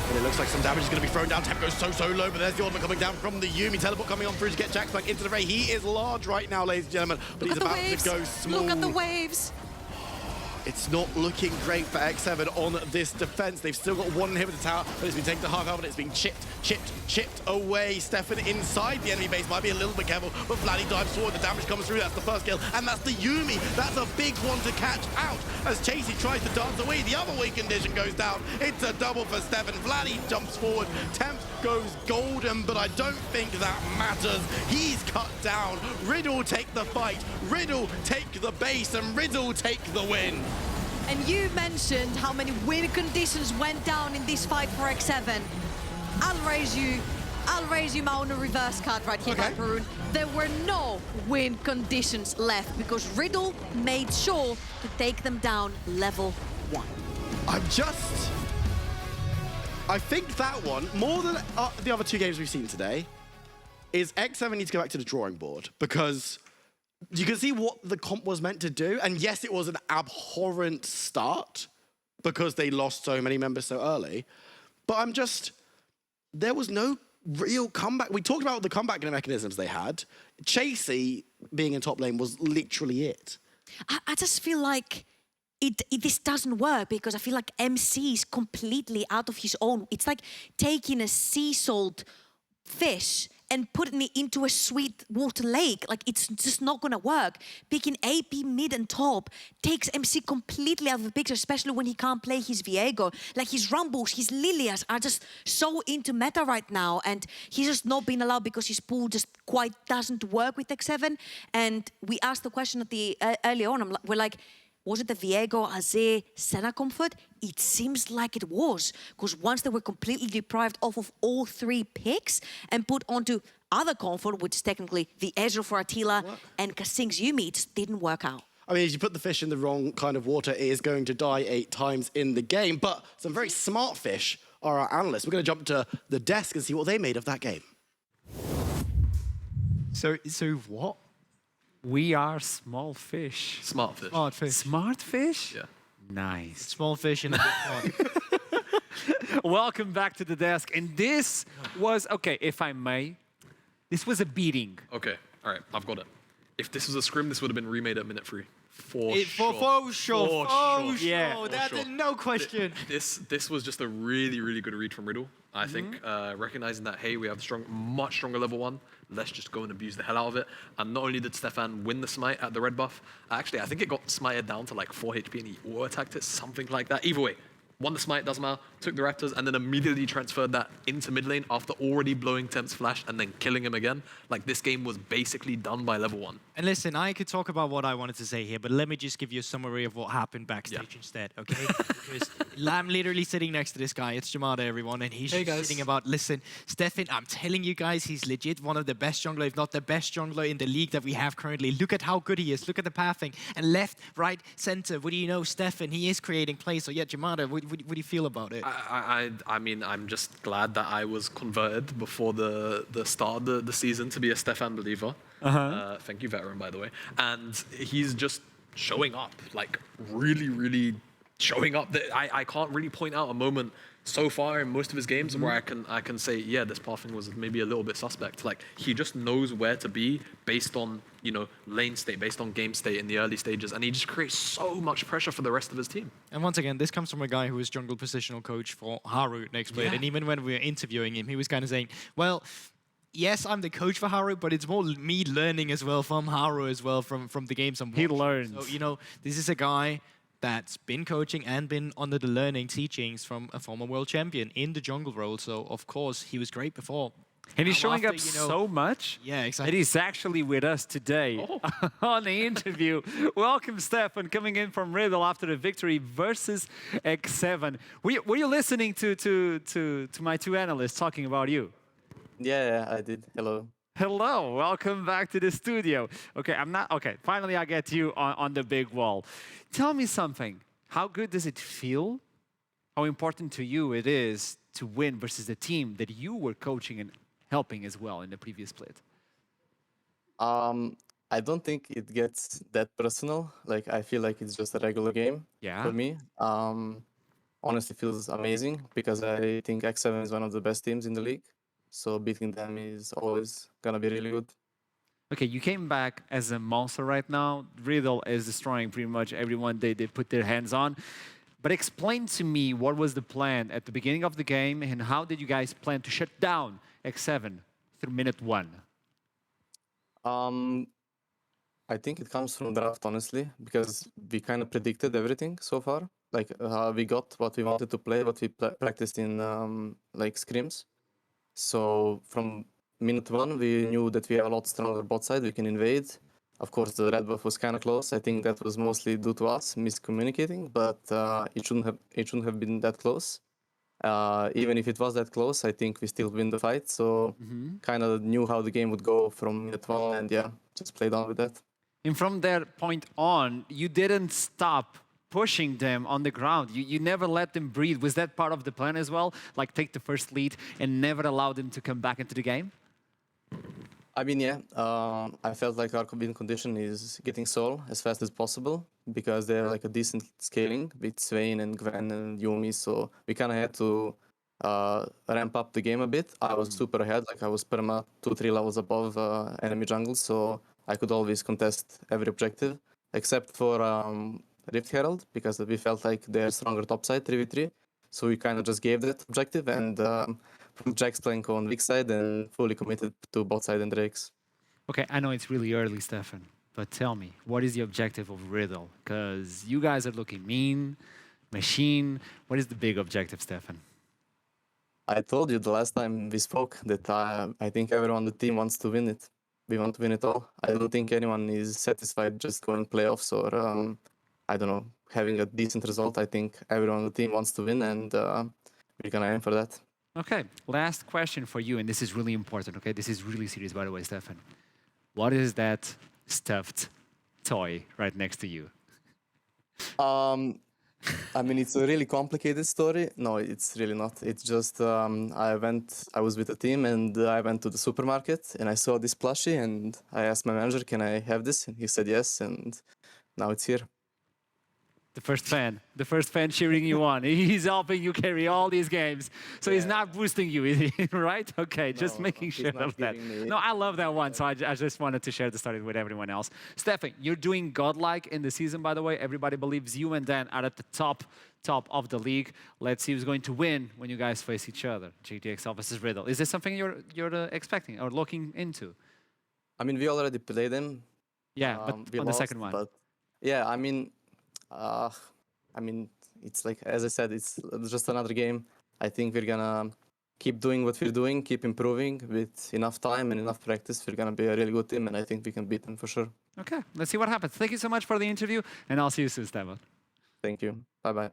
And it looks like some damage is going to be thrown down. Temp goes so low, but there's the Ornament coming down from the Yuumi. Teleport coming on through to get Jax back into the fray. He is large right now, ladies and gentlemen, but he's about to go small. Look at the waves. It's not looking great for X7 on this defense. They've still got one inhibitor tower, but it's been taken to half health, and it's being chipped away. Stefan inside the enemy base might be a little bit careful, but Vladdy dives forward. The damage comes through. That's the first kill, and that's the Yuumi. That's a big one to catch out as Chasey tries to dance away. The other wave condition goes down. It's a double for Stefan. Vladdy jumps forward. Temp goes golden, but I don't think that matters. He's cut down. Riddle take the fight. Riddle take the base, and Riddle take the win. And you mentioned how many win conditions went down in this fight for X7. I'll raise you my own reverse card right here, Maroon. There were no win conditions left because Riddle made sure to take them down level 1. I think that one, more than the other 2 games we've seen today, is X7 needs to go back to the drawing board because you can see what the comp was meant to do. And yes, it was an abhorrent start because they lost so many members so early. But there was no real comeback. We talked about the comeback mechanisms they had. Chasey being in top lane was literally it. I just feel like this doesn't work because I feel like MC is completely out of his own. It's like taking a sea salt fish and putting it into a sweet water lake. Like, it's just not gonna work. Picking AP mid and top takes MC completely out of the picture, especially when he can't play his Viego. Like, his Rumbles, his Lilias are just so into meta right now, and he's just not being allowed because his pool just quite doesn't work with X7. And we asked the question at the early on, we're like, was it the Viego, Azir, Senna comfort? It seems like it was, because once they were completely deprived of all 3 picks and put onto other comfort, which is technically the Ezreal for Attila and Kasing's Yuumi, it just didn't work out. I mean, if you put the fish in the wrong kind of water, it is going to die 8 times in the game. But some very smart fish are our analysts. We're going to jump to the desk and see what they made of that game. So what? We are small fish. Smart fish. Smart fish. Smart fish? Yeah. Nice. Small fish in a big pond. Welcome back to the desk. And this was, okay, if I may, this was a beating. Okay, all right, I've got it. If this was a scrim, this would have been remade at minute 3. For sure. Yeah. That's no question. This was just a really, really good read from Riddle. I think recognizing that, hey, we have much stronger level 1. Let's just go and abuse the hell out of it. And not only did Stefan win the smite at the red buff, actually, I think it got smited down to like 4 HP and he auto-attacked it, something like that. Either way, won the smite, doesn't matter, took the Raptors, and then immediately transferred that into mid lane after already blowing Temp's flash and then killing him again. Like, this game was basically done by level 1. And listen, I could talk about what I wanted to say here, but let me just give you a summary of what happened backstage instead, okay? Because I'm literally sitting next to this guy. It's Jamada, everyone, and he's sitting about, listen, Stefan, I'm telling you guys, he's legit one of the best jungler, if not the best jungler in the league that we have currently. Look at how good he is. Look at the pathing. And left, right, center. What do you know, Stefan? He is creating plays. So yeah, Jamada, what do you feel about it? I mean, I'm just glad that I was converted before the start of the season to be a Stefan believer. Thank you, veteran, by the way. And he's just showing up, like really, really showing up. I can't really point out a moment so far in most of his games where I can say, yeah, this pathing was maybe a little bit suspect. Like, he just knows where to be based on, you know, lane state, based on game state in the early stages, and he just creates so much pressure for the rest of his team. And once again, this comes from a guy who was jungle positional coach for Haru next play. And even when we were interviewing him, he was kind of saying, well, yes, I'm the coach for Haru, but it's more me learning as well from Haru as well, from the games I'm watching. He learns. So, you know, this is a guy that's been coaching and been under the learning teachings from a former world champion in the jungle role. So, of course, he was great before. And he's showing up so much that he's actually with us today on the interview. Welcome, Stefan, coming in from Riddle after the victory versus X7. Were you listening to my 2 analysts talking about you? Yeah, I did. Hello. Hello, welcome back to the studio. Okay, finally I get you on the big wall. Tell me something. How good does it feel? How important to you it is to win versus the team that you were coaching and helping as well in the previous split? I don't think it gets that personal. Like I feel like it's just a regular game Yeah. for me. Honestly, feels amazing because I think X7 is one of the best teams in the league. So beating them is always gonna be really good. Okay, you came back as a monster right now. Riddle is destroying pretty much everyone they put their hands on. But explain to me what was the plan at the beginning of the game and how did you guys plan to shut down X7 through minute 1? Um, I think it comes from draft, honestly, because we kind of predicted everything so far. Like we got what we wanted to play, what we practiced in like scrims. So from minute 1, we knew that we have a lot stronger bot side. We can invade. Of course, the red buff was kind of close. I think that was mostly due to us miscommunicating, but it shouldn't have been that close. Even if it was that close, I think we still win the fight. So kind of knew how the game would go from minute 1, and yeah, just played on with that. And from that point on, you didn't stop pushing them on the ground. You never let them breathe. Was that part of the plan as well? Like take the first lead and never allow them to come back into the game? I mean, yeah, I felt like our win condition is getting Soul as fast as possible because they're like a decent scaling with Swain and Gwen and Yumi, so we kind of had to ramp up the game a bit. I was super ahead, like I was perma 2-3 levels above enemy jungle, so I could always contest every objective, except for Rift Herald, because we felt like they're stronger topside 3v3, so we kind of just gave that objective and put Jack's flank on weak side and fully committed to bot side and Drake's. Okay, I know it's really early, Stefan, but tell me, what is the objective of Riddle? Because you guys are looking mean, machine. What is the big objective, Stefan? I told you the last time we spoke that I think everyone on the team wants to win it. We want to win it all. I don't think anyone is satisfied just going playoffs or, I don't know, having a decent result. I think everyone on the team wants to win, and we're going to aim for that. Okay, last question for you, and this is really important, okay? This is really serious, by the way, Stefan. What is that stuffed toy right next to you? I mean, it's a really complicated story. No, it's really not. It's just I was with a team and I went to the supermarket and I saw this plushie and I asked my manager, can I have this? And he said yes, and now it's here. The first fan cheering you on. He's helping you carry all these games. So he's not boosting you, is he? Right? Okay, just making sure of that. No, I love that one. So I just wanted to share the story with everyone else. Stefan, you're doing godlike in the season, by the way. Everybody believes you and Dan are at the top of the league. Let's see who's going to win when you guys face each other. GTXL versus Riddle. Is this something you're expecting or looking into? I mean, we already played them. Yeah, but on the second one. But yeah, I mean, it's like, as I said, it's just another game. I think we're gonna keep doing what we're doing, keep improving with enough time and enough practice. We're gonna be a really good team, and I think we can beat them for sure. Okay, let's see what happens. Thank you so much for the interview, and I'll see you soon, Stefan. Thank you. Bye-bye.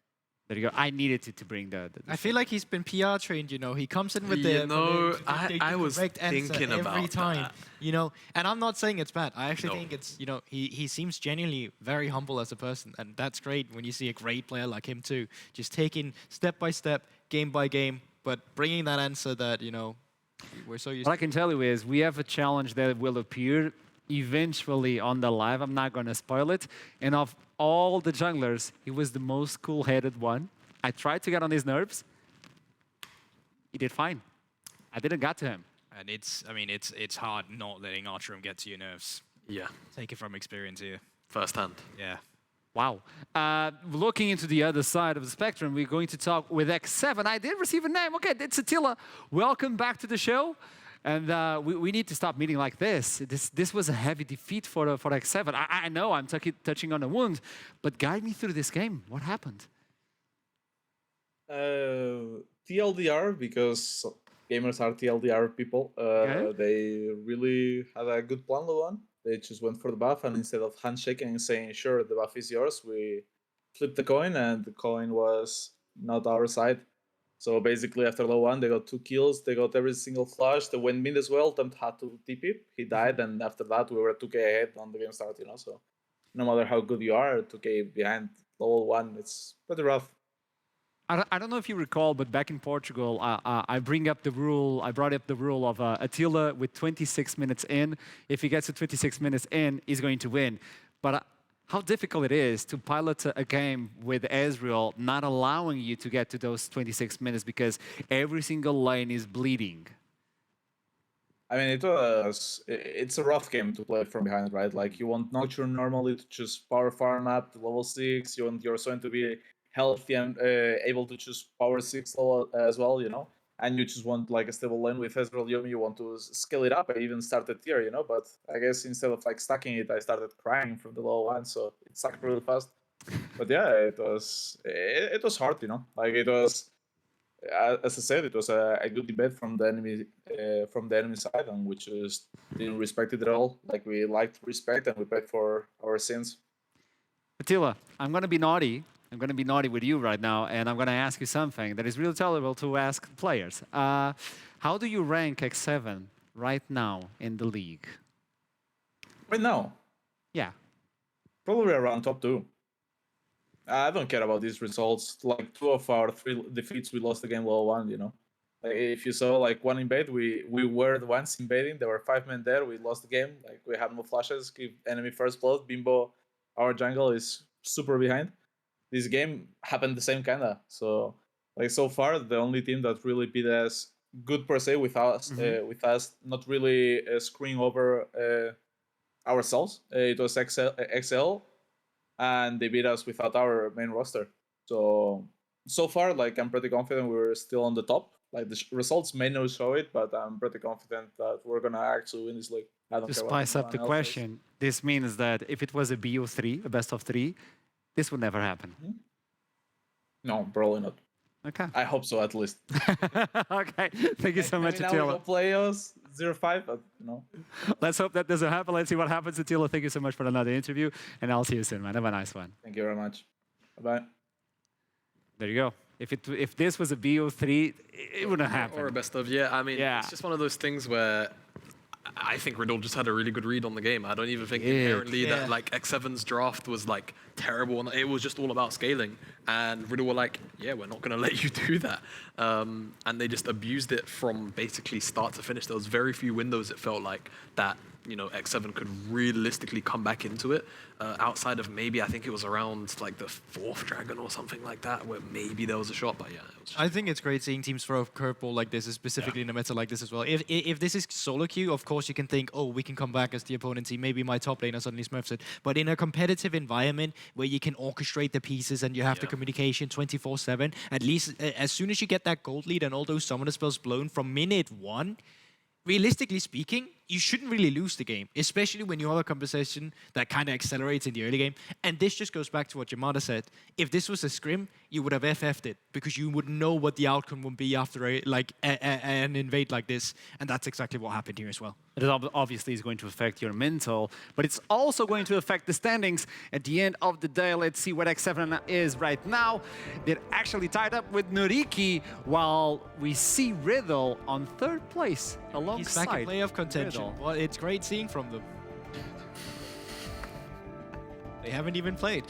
There you go. I needed to bring the I feel like he's been PR trained, you know. He comes in with You the know, the I was correct answer thinking every about time, that. you know. And I'm not saying it's bad. I actually No. think it's, you know, he seems genuinely very humble as a person, and that's great when you see a great player like him too, just taking step by step, game by game, but bringing that answer that, you know, we're so used What I to. can tell you is we have a challenge that will appear eventually on the live. I'm not going to spoil it. And of all the junglers, he was the most cool-headed one. I tried to get on his nerves. He did fine. I didn't get to him. And it's, I mean, it's hard not letting Archerum get to your nerves. Yeah, Take it from experience here. firsthand. Yeah. Wow. Looking into the other side of the spectrum, we're going to talk with X7. I did receive a name. Okay, it's Attila. Welcome back to the show. And we need to stop meeting like this. This was a heavy defeat for X7. I know I'm touching on a wound, but guide me through this game. What happened? TLDR, because gamers are TLDR people. They really had a good plan, Luan. They just went for the buff, and instead of handshaking and saying, sure, the buff is yours, we flipped the coin, and the coin was not our side. So basically, after low one, they got 2 kills, they got every single flash, they went mid as well, Tempt had to TP, he died, and after that, we were 2k ahead on the game start, you know, so no matter how good you are, 2k behind level 1, it's pretty rough. I don't know if you recall, but back in Portugal, I brought up the rule of Attila with 26 minutes in. If he gets to 26 minutes in, he's going to win. But how difficult it is to pilot a game with Ezreal not allowing you to get to those 26 minutes because every single lane is bleeding. I mean, it's a rough game to play from behind, right? Like, you want Nocturne normally to just power farm up to level 6. You want your Swain to be healthy and able to choose power 6 level as well, you know? And you just want like a stable lane with Ezreal Yomi, you want to scale it up. I even started tier, you know? But I guess instead of like stacking it, I started crying from the low one, so it sucked really fast. But yeah, it was hard, you know? Like, it was... As I said, it was a good debate from the enemy side, and we just didn't respect it at all. Like, we liked respect and we paid for our sins. Attila, I'm going to be naughty. I'm going to be naughty with you right now, and I'm going to ask you something that is really tolerable to ask players. How do you rank X7 right now in the league? Right now? Yeah. Probably around top 2. I don't care about these results. Like, 2 of our 3 defeats, we lost the game level 1, you know? Like, if you saw, like, one invade, we were the ones invading. There were 5 men there. We lost the game. Like, we had no flashes. Give enemy first blood. Bimbo, our jungle, is super behind. This game happened the same kinda. So, like, so far, the only team that really beat us good per se with us not really screwing over ourselves. It was XL. And they beat us without our main roster. So far, like, I'm pretty confident we're still on the top. Like, the results may not show it, but I'm pretty confident that we're gonna actually win this league. I don't To care what spice up the anyone else question, this means that if it was a BO3, a best of 3, this would never happen. says. No, probably not. Okay. I hope so, at least. Okay. Thank you so much, Maybe now we Attila. go playoffs 0-5, but no. Let's hope that doesn't happen. Let's see what happens, Attila. Thank you so much for another interview, and I'll see you soon, man. Have a nice one. Thank you very much. Bye-bye. There you go. If this was a BO3, it wouldn't happen. Or a best of, yeah. I mean, Yeah. it's just one of those things where I think Riddle just had a really good read on the game. I don't even think inherently that like X7's draft was like terrible. And it was just all about scaling. And Riddle were like, yeah, we're not going to let you do that. And they just abused it from basically start to finish. There was very few windows, it felt like, that, you know, X7 could realistically come back into it. Outside of maybe, I think it was around like the 4th dragon or something like that, where maybe there was a shot, but yeah. It was just... I think it's great seeing teams throw a curveball like this, specifically in a meta like this as well. If this is solo queue, of course you can think, oh, we can come back as the opponent team. Maybe my top laner suddenly smurfs it. But in a competitive environment where you can orchestrate the pieces and you have the communication 24/7, at least as soon as you get that gold lead and all those summoner spells blown from minute 1, realistically speaking, you shouldn't really lose the game, especially when you have a composition that kind of accelerates in the early game. And this just goes back to what Yamada said. If this was a scrim, you would have FF'd it because you would know what the outcome would be after an invade like this. And that's exactly what happened here as well. It obviously is going to affect your mental, but it's also going to affect the standings. At the end of the day, let's see what X7 is right now. They're actually tied up with Noriki, while we see Riddle on 3rd place alongside He's back in playoff contention. Riddle. Well, it's great seeing from them. They haven't even played.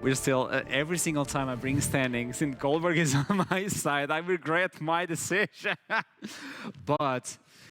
We're still, every single time I bring standings and Goldberg is on my side, I regret my decision. But